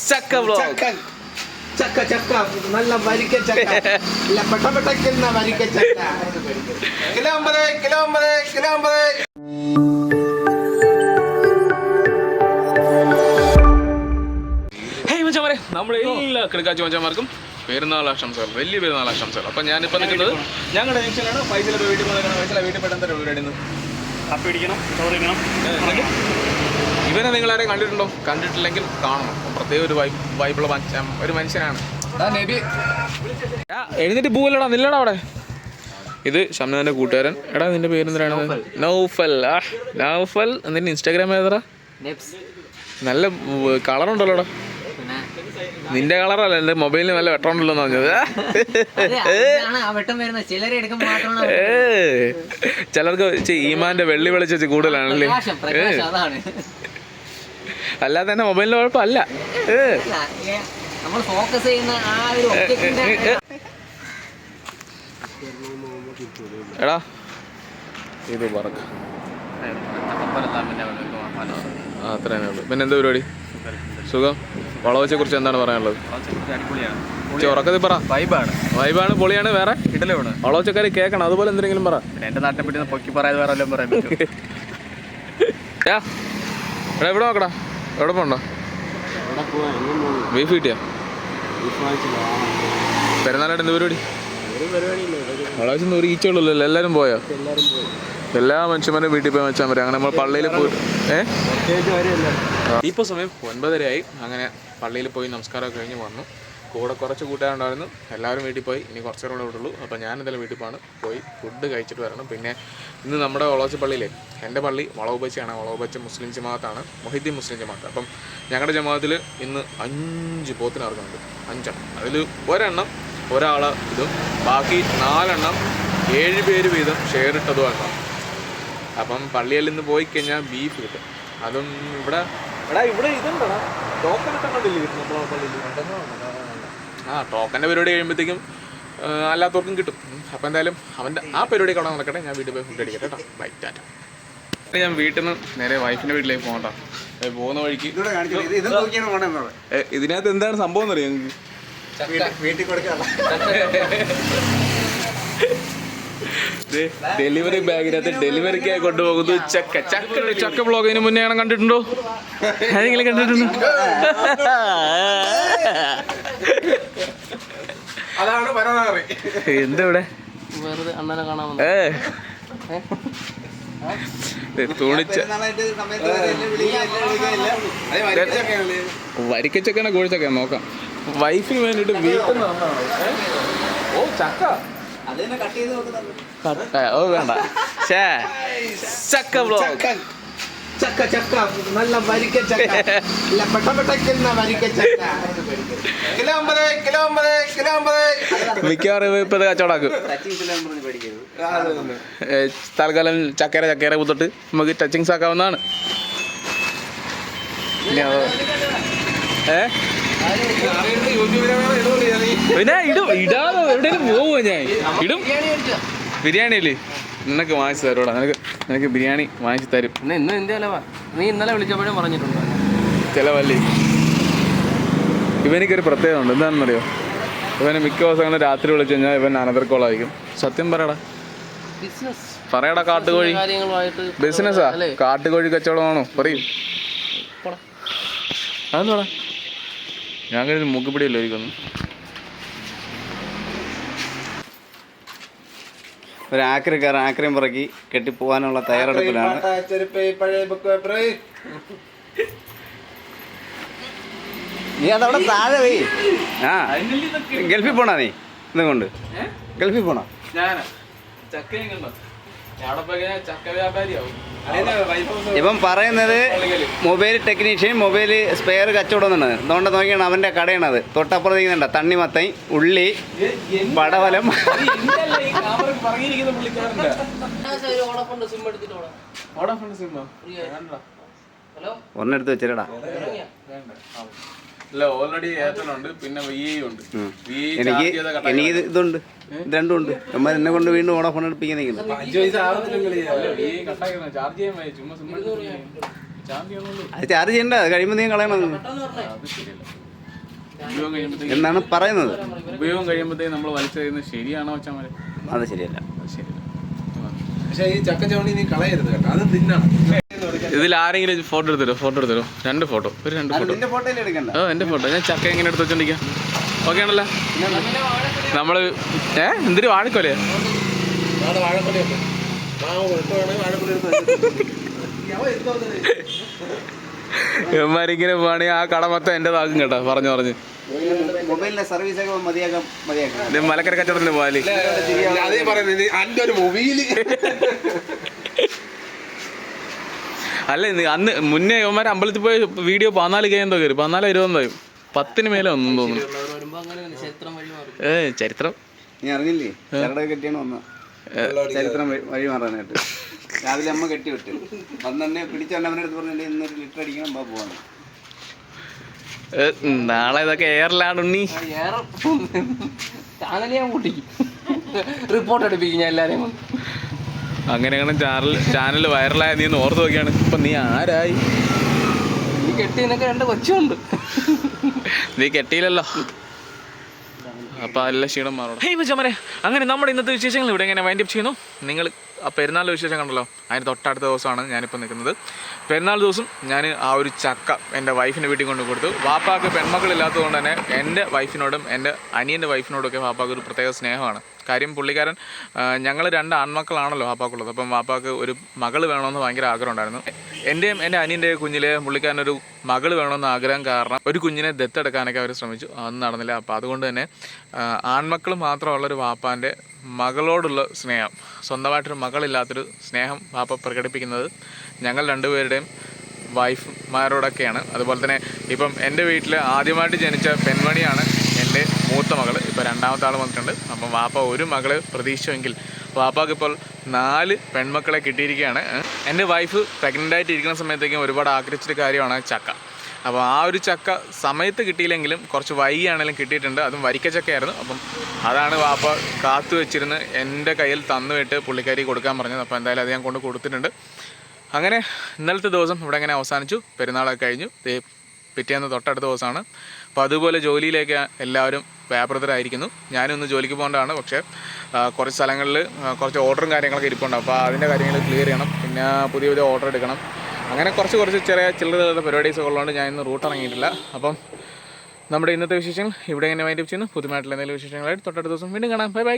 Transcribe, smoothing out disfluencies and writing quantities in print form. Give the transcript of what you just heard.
ചക്ക ബ്ലോഗ്. ചക്ക ചക്ക നല്ല വരിക്ക ചക്ക ഇല്ല പെട്ടപ്പെട്ട വരിക്ക ചക്ക കിലോ 50. നമ്മുടെ എല്ലാ കിടക്കാച്ചി മച്ചന്മാർക്കും പെരുന്നാൾ ആശംസകൾ, വലിയ പെരുന്നാൾ ആശംസകൾ. അപ്പം ഞാനിപ്പോൾ നിൽക്കുന്നത് ഞങ്ങളുടെ ജംഗ്ഷനാണ്. പൈസയിലെ വീട്ടിൽ പോകുന്ന പൈസ വീട്ടിൽ പെട്ടെന്ന് പരിപാടി ഇവനെ നിങ്ങളാരെയും കണ്ടിട്ടുണ്ടോ? കണ്ടിട്ടില്ലെങ്കിൽ കാണണം. പ്രത്യേക ഒരു വൈബുള്ള ഒരു മനുഷ്യനാണ്. എഴുന്നേറ്റ് പോവല്ലടാ, നില്ലടാ അവിടെ. ഇത് ഷംനാന്റെ കൂട്ടുകാരൻ. എടാ നിന്റെ പേരെന്തിനാണ്? നൗഫൽ. നൗഫൽ എന്നിട്ട് ഇൻസ്റ്റാഗ്രാം ഏതാ? നല്ല കളറുണ്ടല്ലോടാ. നിന്റെ കളറല്ല, എന്റെ മൊബൈലിന് നല്ല വെട്ടമുണ്ടല്ലോ എന്ന് പറഞ്ഞത്. ചിലർക്ക് ഈമാന്റെ വെള്ളി വെളിച്ചു കൂടുതലാണല്ലേ. അല്ലാതെ തന്നെ മൊബൈലിന്റെ കുഴപ്പമല്ല. എടാ ഇത് പറക്ക അത്രേനേ ഉള്ളു. പിന്നെ എന്താ പരിപാടി? സുഖം. വളവച്ചെ കുറിച്ച് എന്താണ് പറയാനുള്ളത്? ഉറക്കത്തിൽ പറ. വൈബാണ്, പൊളിയാണ്. വേറെ ഇടലാണ് വളവച്ചക്കാര് കേൾക്കണം. അതുപോലെ എന്തെങ്കിലും പറ. എന്റെ നാട്ടിനെ പറ്റി പൊക്കി പറയാതെ വേറെ എല്ലാം പറയാൻ പറ്റും. എടാ എവിടെ നോക്കടാ, എവിടെ പോണ്ടോ? ബീഫ് കിട്ടിയാ? പെരുന്നാളായിട്ട് എന്ത് പരിപാടി? വളവച്ചൊന്നും ഒരു ഈച്ചുള്ളൂ. എല്ലാവരും പോയോ? എല്ലാ മനുഷ്യന്മാരും വീട്ടിൽ പോയി വെച്ചാൽ മതി. അങ്ങനെ നമ്മൾ പള്ളിയിൽ പോയിട്ട് ഇപ്പോൾ സമയം 9:30 അങ്ങനെ പള്ളിയിൽ പോയി നമസ്കാരമൊക്കെ കഴിഞ്ഞ് വന്നു. കൂടെ കുറച്ച് കൂട്ടുകാരുണ്ടായിരുന്നു. എല്ലാവരും വീട്ടിൽ പോയി. ഇനി കുറച്ച് നേരം കൂടെ വിട്ടുള്ളൂ. അപ്പോൾ ഞാൻ എന്തായാലും വീട്ടിൽ പോയി ഫുഡ് കഴിച്ചിട്ട് വരണം. പിന്നെ ഇന്ന് നമ്മുടെ വളവച്ച പള്ളിയിലെ എൻ്റെ പള്ളി വളവുബച്ചയാണ്. വളവുബച്ച മുസ്ലിം ജമാഅത്താണ്, മൊഹിദ്ദീൻ മുസ്ലിം ജമാഅത്ത്. അപ്പം ഞങ്ങളുടെ ജമാഅത്തിൽ ഇന്ന് 5 പോത്തിന് ഇറങ്ങുന്നുണ്ട്. 5 എണ്ണം. അതിൽ ഒരെണ്ണം ഒരാൾ ഇതും ബാക്കി 4 എണ്ണം 7 പേര് വീതം ഷെയർ ഇട്ടതുമാണ്. അപ്പം പള്ളിയിൽ നിന്ന് പോയി കഴിഞ്ഞാൽ ബീഫ് കിട്ടും. അതും ഇവിടെ ഇതുണ്ടോ ടോക്കൺ ഇട്ടിട്ടില്ലേ നമ്മളെ പള്ളിയിൽ? ടോക്കൻ്റെ പരിപാടി കഴിയുമ്പോഴത്തേക്കും അല്ലാത്തവർക്കും കിട്ടും. അപ്പം എന്തായാലും അവൻ്റെ ആ പരിപാടി കാണാൻ നടക്കട്ടെ. ഞാൻ വീട്ടിൽ പോയി ഫുഡ് അടിക്കട്ടെ കേട്ടോ. ബൈ ടാറ്റ. ഞാൻ വീട്ടിൽ നിന്ന് നേരെ വൈഫിൻ്റെ വീട്ടിലേക്ക് പോകണ്ട. പോകുന്ന വഴിക്ക് ഇതിനകത്ത് എന്താണ് സംഭവം എന്നറിയാം നിങ്ങൾക്ക്? ഡെലിവറി ബാഗിനകത്ത് ഡെലിവറിക്കായി കൊണ്ടുപോകുന്നു ചക്ക ബ്ലോഗ്. ഇതിന് മുന്നേ ആണ് കണ്ടിട്ടുണ്ടോ? ആരെങ്കിലും കണ്ടിട്ടുണ്ടോ? എന്താ ഇവിടെ വരിക്കച്ചക്കാണ് കോഴിച്ചക്ക നോക്കാം. വൈഫിന് വേണ്ടിട്ട് വീട്ടിൽ നിന്ന് ഓ ചക്ക ഓ വേണ്ട. ചക്ക ബ്ലോഗ്. ചക്ക ചക്ക നല്ല വരിക്ക ചക്ക ഇല്ല പെട്ടപ്പെട്ട വരിക്ക ചക്ക കിലോ 50. മിക്കവാറും ഇപ്പൊ കച്ചവടാക്കും. തൽക്കാലം ചക്കര കുത്തിട്ട് നമുക്ക് ടച്ചിങ്സ് ആക്കാവുന്നതാണ്. പിന്നെ ഇടാതെ എവിടെയും പോവുക. ഞാൻ ഇടും. ബിരിയാണി അല്ലേ നിനക്ക് വാങ്ങിച്ചു തരോടാ. നിനക്ക് ബിരിയാണി വാങ്ങിച്ചു തരും. നീ ഇന്നലെ വിളിച്ചപ്പോഴും പറഞ്ഞിട്ടുണ്ട് ചിലവല്ലേ. ഇവനിക്കൊരു പ്രത്യേകത ഉണ്ട്. എന്താണെന്നറിയോ? ഇവന് മിക്ക ദിവസങ്ങളും രാത്രി വിളിച്ചു കഴിഞ്ഞാൽ ഇവൻ അനദർ കോൾ ആയിരിക്കും. സത്യം പറയടാ. പറയടാ. കാട്ടുകോഴി ബിസിനസ്സാ? കാട്ടുകോഴി കച്ചവടമാണോ? പറയും. അതെന്താടാ? ഞാൻ കഴിഞ്ഞ മൂക്കുപിടിയല്ലോ ഇരിക്കുന്നു. ഒരു ആക്രയും പുറക്കി കെട്ടിപ്പോവാനുള്ള തയ്യാറെടുപ്പിലാണ്. നീ അതവിടെ താഴെ പോയി. ഗൾഫിൽ പോണാ? നീ ഇതും കൊണ്ട് ഗൾഫിൽ പോണോ? ഇപ്പം പറയുന്നത് മൊബൈൽ ടെക്നീഷ്യൻ, മൊബൈൽ സ്പെയർ കച്ചവടം എന്നുള്ളത്. അതുകൊണ്ട് നോക്കിയാണ് അവൻ്റെ കടയാണത്. തൊട്ടപ്പുറത്തേക്കുന്നുണ്ട് തണ്ണിമത്തൻ, ഉള്ളി, പടവലം. ഒന്നെടുത്ത് വെച്ചിരടാ. ഓൾറെഡി എയർടെലുണ്ട്, പിന്നെ ഉണ്ട്. എനിക്ക് ഇതുണ്ട്, ഇത് രണ്ടും ഉണ്ട്. അമ്മ എന്നെ കൊണ്ട് വീണ്ടും ഓണഫോൺ എടുപ്പിക്കാൻ നിൽക്കുന്നു. അത് ചാർജ് ചെയ്യണ്ട. കഴിയുമ്പോൾ നീ കളയണം. ഉപയോഗം കഴിയുമ്പോഴത്തേക്ക് എന്നാണ് പറയുന്നത്. ഉപയോഗം കഴിയുമ്പോഴത്തേക്ക് നമ്മൾ വലിച്ചു തരുന്നത് ശരിയാണോ വെച്ചാൽ അത് ശരിയല്ല. അത് ശരിയല്ല. പക്ഷേ ഈ ചക്കച്ചവണി നീ കളയരുത് കേട്ടോ, അത് തിന്നണം. ഇതിൽ ആരെങ്കിലും ഫോട്ടോ എടുത്തരോ? ഫോട്ടോ എടുത്തരോ? 2 ഫോട്ടോ. ഒരു 2 ഫോട്ടോ. നിന്റെ ഫോട്ടോയിൽ എടുക്കണ്ട. എൻ്റെ ഫോട്ടോ. ഞാൻ ചക്ക എങ്ങനെ എടുത്ത് വെച്ചോണ്ടിരിക്കാം. ഓക്കെ ആണല്ലോ. നമ്മൾ എന്തൊരു വാഴക്കോലയാ? വാഴക്കൊലയുണ്ട്. വാഴക്കൊല ഇവന്മാരിങ്ങനെ പോവാണെങ്കിൽ ആ കട മൊത്തം എൻ്റെതാക്കും കേട്ടോ. പറഞ്ഞു മൊബൈലിന്റെ സർവീസ് ഒക്കെ മതിയാക്കാം. മലക്കര കച്ചവടത്തിന് പോയാലേ അതേ പറയുന്നത് എൻ്റെ ഒരു മൊബൈല്. അല്ല അന്ന് മുന്നേ ഇവന്മാർ അമ്പലത്തിൽ പോയ വീഡിയോ 14K എന്തോ കയറി, 14-20 10 മേലെ ഒന്നും തോന്നുന്നു. ചരിത്രം നീ അറിഞ്ഞില്ലേ? ചരട കെട്ടിയാണ് വന്ന ചരിത്രം വഴി മാറാനായിട്ട്. രാവിലെ അമ്മ കെട്ടി വിട്ട് വന്നെ പിടിച്ചവൻ്റെ അടുത്ത് പറഞ്ഞിട്ട് ഇന്നൊരു ലിറ്റർ അടിക്കണം ബാ പോവാണ്. നാളെ ഇതൊക്കെ എയറിലാണ് ഉണ്ണി. റിപ്പോർട്ട് എടുപ്പിക്കും ഞാൻ എല്ലാരെയും. അങ്ങനെ ചാനൽ വൈറലായ നീ ഒന്ന് ഓർത്ത് നോക്കിയാണ്. ഇപ്പൊ നീ ആരായി? നീ കെട്ടിയതിനൊക്കെ 2 കൊച്ചുണ്ട്. നീ കെട്ടിയില്ലല്ലോ. അപ്പോൾ അതെല്ലാം ക്ഷീണം മാറണം. ഹേയ് മച്ചാമാരെ, അങ്ങനെ നമ്മുടെ ഇന്നത്തെ വിശേഷങ്ങൾ ഇവിടെ ഇങ്ങനെ വൈൻഡപ്പ് ചെയ്യുന്നു. നിങ്ങൾ ആ പെരുന്നാളിലെ വിശേഷം കണ്ടല്ലോ, അതിന് തൊട്ടടുത്ത ദിവസമാണ് ഞാനിപ്പോൾ നിൽക്കുന്നത്. പെരുന്നാൾ ദിവസം ഞാൻ ആ ഒരു ചക്ക എൻ്റെ വൈഫിൻ്റെ വീട്ടിൽ കൊണ്ട് കൊടുത്തു. വാപ്പാക്ക് പെൺമക്കളില്ലാത്തത് കൊണ്ട് തന്നെ എൻ്റെ വൈഫിനോടും എൻ്റെ അനിയൻ്റെ വൈഫിനോടൊക്കെ വാപ്പാക്ക് ഒരു പ്രത്യേക സ്നേഹമാണ്. കാര്യം പുള്ളിക്കാരൻ ഞങ്ങൾ 2 ആൺമക്കളാണല്ലോ വാപ്പാക്കുള്ളത്. അപ്പം വാപ്പാക്ക് ഒരു മകൾ വേണമെന്ന് ഭയങ്കര ആഗ്രഹം ഉണ്ടായിരുന്നു. എൻ്റെയും എൻ്റെ അനിയൻ്റെ കുഞ്ഞിലെ പുള്ളിക്കാരനൊരു മകൾ വേണമെന്ന് ആഗ്രഹം കാരണം ഒരു കുഞ്ഞിനെ ദത്തെടുക്കാനൊക്കെ അവർ ശ്രമിച്ചു. അതൊന്നും നടന്നില്ല. അപ്പോൾ അതുകൊണ്ട് തന്നെ ആൺമക്കൾ മാത്രമുള്ളൊരു വാപ്പാൻ്റെ മകളോടുള്ള സ്നേഹം, സ്വന്തമായിട്ടൊരു മകളില്ലാത്തൊരു സ്നേഹം വാപ്പ പ്രകടിപ്പിക്കുന്നത് ഞങ്ങൾ 2 പേരുടെയും വൈഫ്മാരോടൊക്കെയാണ്. അതുപോലെ തന്നെ ഇപ്പം എൻ്റെ വീട്ടിൽ ആദ്യമായിട്ട് ജനിച്ച പെൺമണിയാണ് എൻ്റെ മൂത്ത മകൾ. ഇപ്പോൾ 2ാമത്തെ ആൾ വന്നിട്ടുണ്ട്. അപ്പം വാപ്പ ഒരു മകളെ പ്രതീക്ഷിച്ചെങ്കിൽ വാപ്പാക്ക് ഇപ്പോൾ 4 പെൺമക്കളെ കിട്ടിയിരിക്കുകയാണ്. എൻ്റെ വൈഫ് പ്രഗ്നൻ്റ് ആയിട്ട് ഇരിക്കുന്ന സമയത്തേക്കും ഒരുപാട് ആഗ്രഹിച്ചൊരു കാര്യമാണ് ചക്ക. അപ്പോൾ ആ ഒരു ചക്ക സമയത്ത് കിട്ടിയില്ലെങ്കിലും കുറച്ച് വൈകിയാണെങ്കിലും കിട്ടിയിട്ടുണ്ട്. അതും വരിക്കച്ചക്കയായിരുന്നു. അപ്പം അതാണ് വാപ്പ കാത്തു വെച്ചിരുന്ന് എൻ്റെ കയ്യിൽ തന്നുവിട്ട് പുള്ളിക്കാരി കൊടുക്കാൻ പറഞ്ഞത്. അപ്പോൾ എന്തായാലും അത് ഞാൻ കൊണ്ട് കൊടുത്തിട്ടുണ്ട്. അങ്ങനെ ഇന്നലത്തെ ദിവസം ഇവിടെ ഇങ്ങനെ അവസാനിച്ചു. പെരുന്നാളൊക്കെ കഴിഞ്ഞു. പിറ്റേന്ന് തൊട്ടടുത്ത ദിവസമാണ്. അപ്പോൾ അതുപോലെ ജോലിയിലേക്ക് എല്ലാവരും വ്യാപൃതരായിരിക്കുന്നു. ഞാനൊന്ന് ജോലിക്ക് പോകേണ്ടതാണ്. പക്ഷേ കുറച്ച് സ്ഥലങ്ങളിൽ കുറച്ച് ഓർഡറും കാര്യങ്ങളൊക്കെ ഇരിപ്പുണ്ട്. അപ്പോൾ അതിൻ്റെ കാര്യങ്ങൾ ക്ലിയർ ചെയ്യണം. പിന്നെ പുതിയ ഓർഡർ എടുക്കണം. അങ്ങനെ കുറച്ച് ചെറിയ ചില്ലറ പരിപാടീസൊക്കെ ഉള്ളതുകൊണ്ട് ഞാൻ ഇന്ന് റൂട്ട് ഇറങ്ങിയിട്ടില്ല. അപ്പം നമ്മുടെ ഇന്നത്തെ വിശേഷങ്ങൾ ഇവിടെ ഇങ്ങനെ വൈൻഡപ്പ് ചെയ്യുന്നു. പുതുമായിട്ടുള്ള എന്തെങ്കിലും വിശേഷങ്ങളായിട്ട് തൊട്ടടുത്ത ദിവസം വീണ്ടും കാണാം. ബൈ.